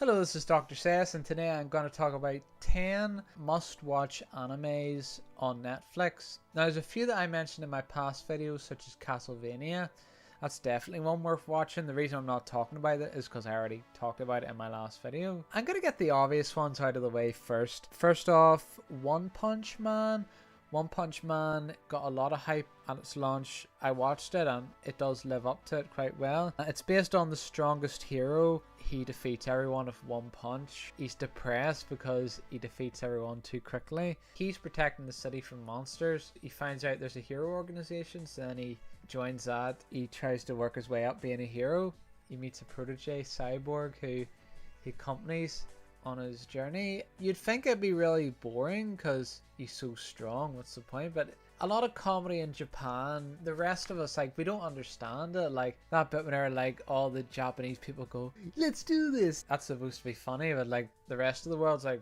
Hello, this is DrSayus, and today I'm going to talk about 10 must-watch animes on Netflix. Now, there's a few that I mentioned in my past videos, such as Castlevania. That's definitely one worth watching. The reason I'm not talking about it is because I already talked about it in my last video. I'm going to get the obvious ones out of the way first. First off, One Punch Man. One Punch Man got a lot of hype at its launch. I watched it and it does live up to it quite well. It's based on the strongest hero. He defeats everyone with one punch. He's depressed because he defeats everyone too quickly. He's protecting the city from monsters. He finds out there's a hero organization, so then he joins that. He tries to work his way up being a hero. He meets a protege, Cyborg, who he accompanies on his journey. You'd think it'd be really boring because he's so strong. What's the point? But a lot of comedy in Japan, the rest of us, like, we don't understand it. Like that bit when they're like, all the Japanese people go, let's do this. That's supposed to be funny, but like the rest of the world's like,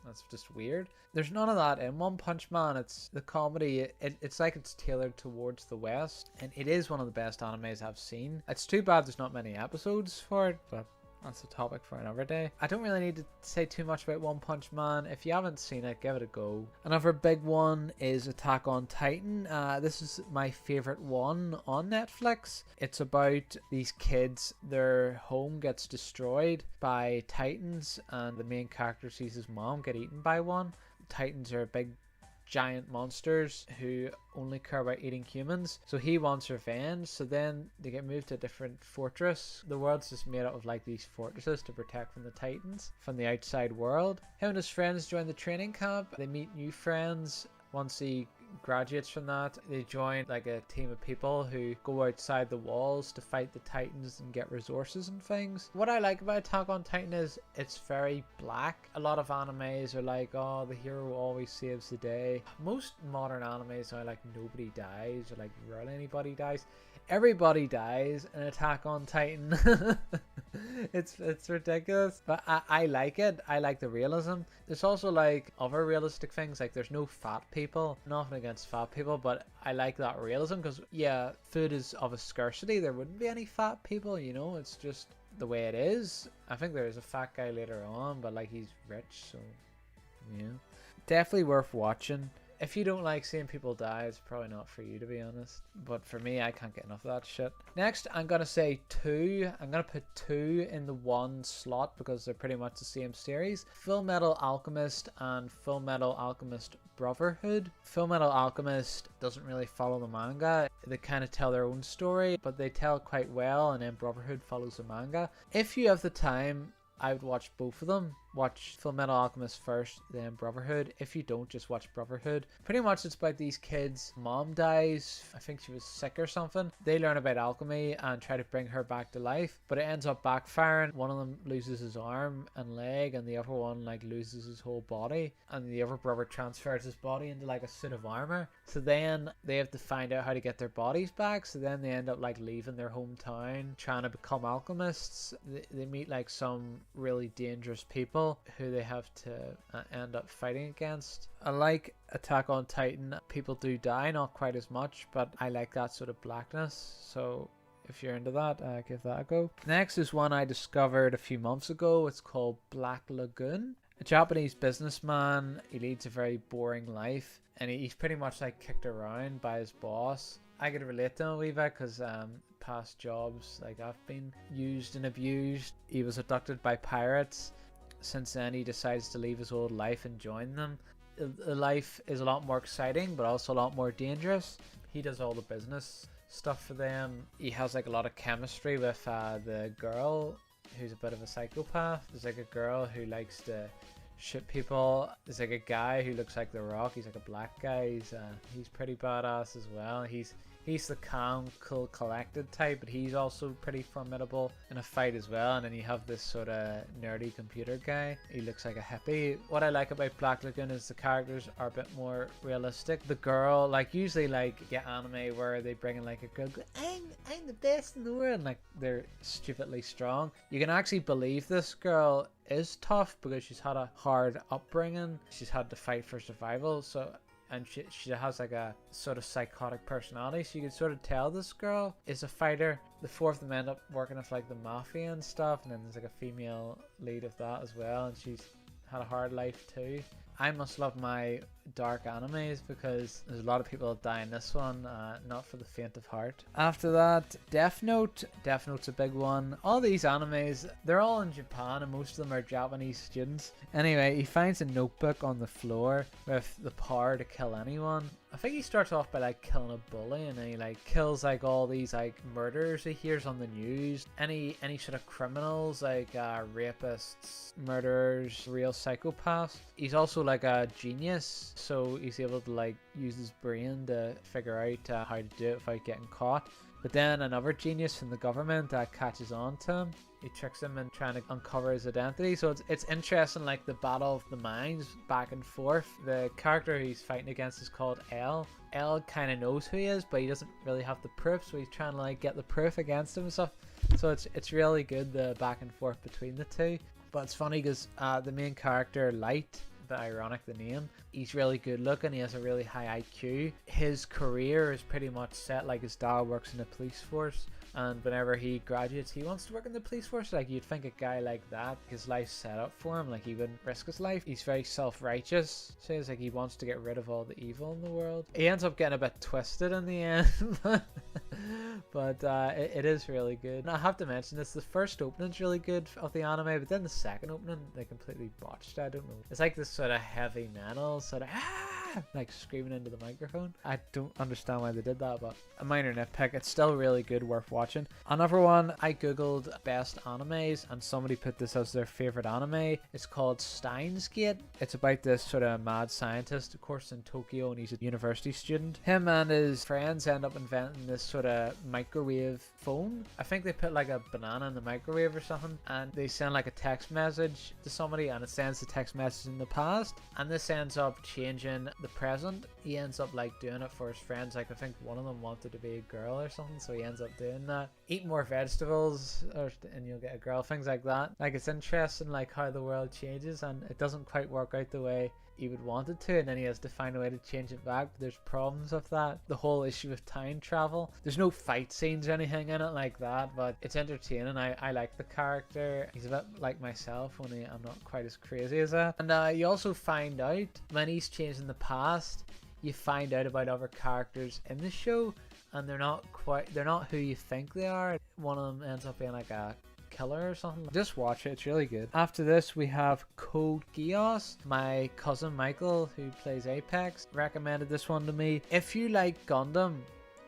that's just weird. There's none of that in One Punch Man. It's the comedy, it's like it's tailored towards the West, and it is one of the best animes I've seen. It's too bad there's not many episodes for it, but that's a topic for another day. I don't really need to say too much about One Punch Man. If you haven't seen it, give it a go. Another big one is Attack on Titan. This is my favorite one on Netflix. It's about these kids. Their home gets destroyed by Titans, and the main character sees his mom get eaten by one. Titans are big giant monsters who only care about eating humans, so he wants revenge. So then they get moved to a different fortress. The world's just made up of like these fortresses to protect from the Titans from the outside world. Him and his friends join the training camp. They meet new friends. Once he graduates from that, they join like a team of people who go outside the walls to fight the Titans and get resources and things. What I like about Attack on Titan is it's very black. A lot of animes are like, oh, the hero always saves the day. Most modern animes are like nobody dies, or like rarely anybody dies. Everybody dies in Attack on Titan. It's ridiculous, but I like it. I like the realism. There's also like other realistic things, like there's no fat people. Nothing against fat people, but I like that realism because, yeah, food is of a scarcity. There wouldn't be any fat people, you know. It's just the way it is. I think there's a fat guy later on, but like he's rich, so yeah. Definitely worth watching. If you don't like seeing people die, it's probably not for you, to be honest. But for me, I can't get enough of that shit. Next, I'm going to say two. I'm going to put two in the one slot because they're pretty much the same series. FullMetal Alchemist and FullMetal Alchemist Brotherhood. FullMetal Alchemist doesn't really follow the manga. They kind of tell their own story, but they tell quite well, and then Brotherhood follows the manga. If you have the time, I would watch both of them. Watch FullMetal Alchemist first, then Brotherhood. If you don't, just watch Brotherhood. Pretty much it's about these kids. Mom dies. I think she was sick or something. They learn about alchemy and try to bring her back to life, but it ends up backfiring. One of them loses his arm and leg, and the other one like loses his whole body, and the other brother transfers his body into like a suit of armor. So then they have to find out how to get their bodies back. So then they end up like leaving their hometown, trying to become alchemists. They meet like some really dangerous people who they have to end up fighting against. I like Attack on Titan. People do die, not quite as much, but I like that sort of blackness. So if you're into that, give that a go. Next is one I discovered a few months ago. It's called Black Lagoon. A Japanese businessman. He leads a very boring life, and he's pretty much like kicked around by his boss. I could relate to him a wee bit because past jobs, like I've been used and abused. He was abducted by pirates. Since then, he decides to leave his old life and join them. The life is a lot more exciting, but also a lot more dangerous. He does all the business stuff for them. He has like a lot of chemistry with the girl who's a bit of a psychopath. There's like a girl who likes to shoot people. There's like a guy who looks like The Rock. He's like a black guy. He's pretty badass as well. He's the calm, cool, collected type, but he's also pretty formidable in a fight as well. And then you have this sort of nerdy computer guy. He looks like a hippie. What I like about Black Lagoon is the characters are a bit more realistic. The girl, like usually like get anime where they bring in like a girl, go, I'm the best in the world, and like they're stupidly strong. You can actually believe this girl is tough because she's had a hard upbringing. She's had to fight for survival. So and she has like a sort of psychotic personality, so you can sort of tell this girl is a fighter. The four of them end up working with like the mafia and stuff, and then there's like a female lead of that as well, and she's had a hard life too. I must love my dark animes because there's a lot of people that die in this one, not for the faint of heart. After that, Death Note. Death Note's a big one. All these animes, they're all in Japan and most of them are Japanese students. Anyway, he finds a notebook on the floor with the power to kill anyone. I think he starts off by like killing a bully, and then he like kills like all these like murders he hears on the news. Any sort of criminals like rapists, murderers, real psychopaths. He's also like a genius, so he's able to like use his brain to figure out how to do it without getting caught. But then another genius from the government catches on to him. He tricks him in trying to uncover his identity. So it's interesting, like the battle of the minds back and forth. The character he's fighting against is called L. L kind of knows who he is, but he doesn't really have the proof, so he's trying to like get the proof against him and stuff. So it's really good, the back and forth between the two. But it's funny because the main character, Light, bit ironic the name, he's really good looking, he has a really high IQ. His career is pretty much set, like his dad works in the police force, and whenever he graduates he wants to work in the police force. Like you'd think a guy like that, his life's set up for him, like he wouldn't risk his life. He's very self-righteous, so it's like he wants to get rid of all the evil in the world. He ends up getting a bit twisted in the end. But it is really good. And I have to mention this, the first opening's really good of the anime, but then the second opening they completely botched. I don't know, it's like this sort of heavy metal sort of like screaming into the microphone. I don't understand why they did that, but a minor nitpick. It's still really good, worth watching. Another one, I googled best animes and somebody put this as their favorite anime. It's called SteinsGate. It's about this sort of mad scientist, of course, in Tokyo, and he's a university student. Him and his friends end up inventing this sort of microwave phone. I think they put like a banana in the microwave or something, and they send like a text message to somebody, and it sends the text message in the past, and this ends up changing the present. He ends up like doing it for his friends. Like I think one of them wanted to be a girl or something, so he ends up doing that. Eat more vegetables and you'll get a girl, things like that. Like it's interesting like how the world changes, and it doesn't quite work out the way he would want it to, and then he has to find a way to change it back. But there's problems with that. The whole issue with time travel, there's no fight scenes or anything in it like that, but it's entertaining. I like the character. He's a bit like myself, only I'm not quite as crazy as that. And you also find out when he's changing the past, you find out about other characters in the show, and they're not who you think they are. One of them ends up being like a killer or something. Just watch it, it's really good. After this we have Kogios. My cousin Michael, who plays Apex, recommended this one to me. If you like Gundam,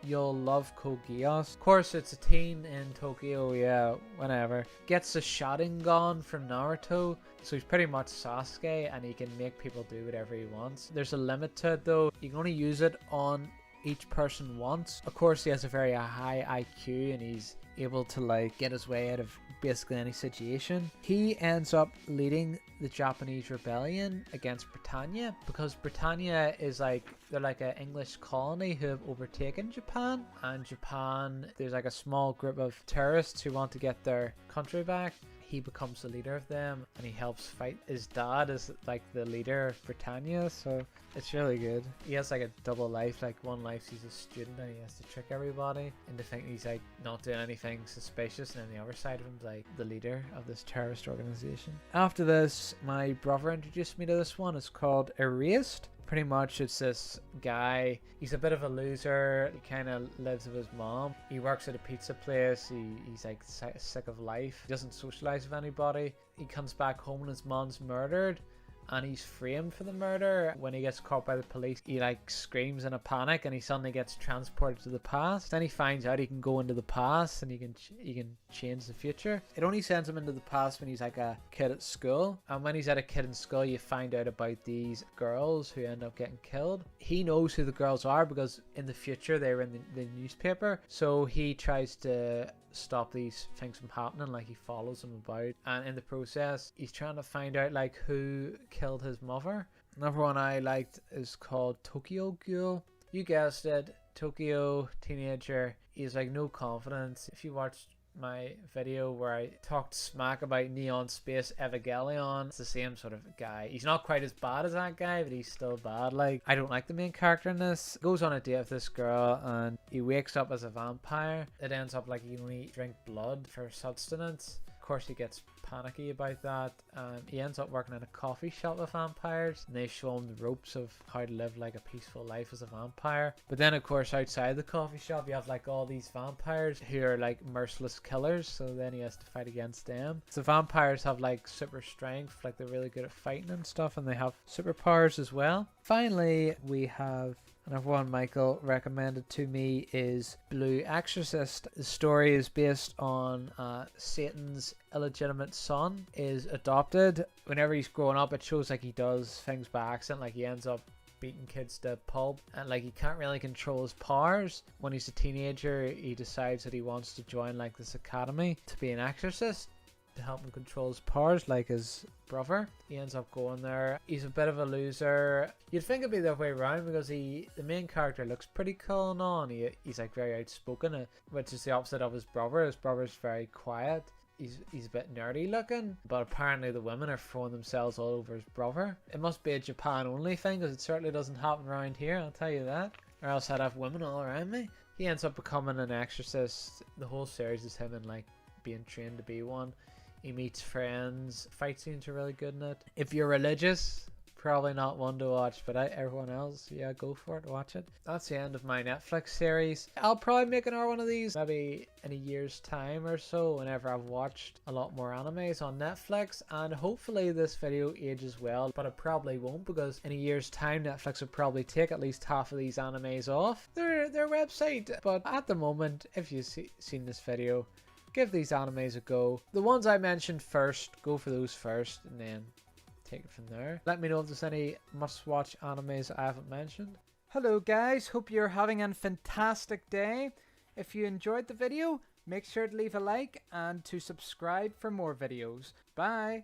you'll love Kogios. Of course, it's a teen in Tokyo, yeah, whenever. Gets a Sharingan from Naruto, so he's pretty much Sasuke, and he can make people do whatever he wants. There's a limit to it though. You can only use it on each person once. Of course, he has a very high IQ, and he's able to like get his way out of basically any situation. He ends up leading the Japanese rebellion against Britannia, because Britannia is like, they're like an English colony who have overtaken Japan, and Japan, there's like a small group of terrorists who want to get their country back. He becomes the leader of them, and he helps fight. His dad is like the leader of Britannia, so it's really good. He has like a double life. Like one life he's a student and he has to trick everybody into thinking he's like not doing anything suspicious, and then the other side of him's like the leader of this terrorist organization. After this, my brother introduced me to this one. It's called Eryst. Pretty much it's this guy, he's a bit of a loser. He kind of lives with his mom. He works at a pizza place. He's like sick of life. He doesn't socialize with anybody. He comes back home and his mom's murdered, and he's framed for the murder. When he gets caught by the police, he like screams in a panic, and he suddenly gets transported to the past. Then he finds out he can go into the past, and he can change the future. It only sends him into the past when he's like a kid at school, and when he's at a kid in school, you find out about these girls who end up getting killed. He knows who the girls are because in the future they were in the newspaper, so he tries to stop these things from happening. Like he follows them about, and in the process he's trying to find out like who killed his mother. Another one I liked is called Tokyo Ghoul. You guessed it, Tokyo teenager. He's like no confidence. If you watch my video where I talked smack about Neon Space Evangelion. It's the same sort of guy. He's not quite as bad as that guy, but he's still bad. Like, I don't like the main character in this. Goes on a date with this girl and he wakes up as a vampire. It ends up like he can only drink blood for sustenance. Of course, he gets panicky about that, and he ends up working in a coffee shop with vampires, and they show him the ropes of how to live like a peaceful life as a vampire. But then of course outside the coffee shop you have like all these vampires who are like merciless killers, so then he has to fight against them. So vampires have like super strength, like they're really good at fighting and stuff, and they have superpowers as well. Finally, we have another one Michael recommended to me is Blue Exorcist. The story is based on Satan's illegitimate son is adopted. Whenever he's growing up, it shows like he does things by accident, like he ends up beating kids to pulp, and like he can't really control his powers. When he's a teenager, he decides that he wants to join like this academy to be an exorcist to help him control his powers like his brother. He ends up going there. He's a bit of a loser. You'd think it'd be the way around because the main character looks pretty cool and all, and he's like very outspoken, which is the opposite of his brother. His brother's very quiet. He's a bit nerdy looking, but apparently the women are throwing themselves all over his brother. It must be a Japan only thing because it certainly doesn't happen around here, I'll tell you that. Or else I'd have women all around me. He ends up becoming an exorcist. The whole series is him and like being trained to be one. He meets friends. Fight scenes are really good in it. If you're religious, probably not one to watch, but everyone else, yeah, go for it, watch it. That's the end of my Netflix series. I'll probably make another one of these maybe in a year's time or so, whenever I've watched a lot more animes on Netflix, and hopefully this video ages well, but it probably won't, because in a year's time Netflix will probably take at least half of these animes off their website. But at the moment, if you've seen this video, give these animes a go. The ones I mentioned first, go for those first, and then take it from there. Let me know if there's any must-watch animes I haven't mentioned. Hello guys, hope you're having a fantastic day. If you enjoyed the video, make sure to leave a like and to subscribe for more videos. Bye!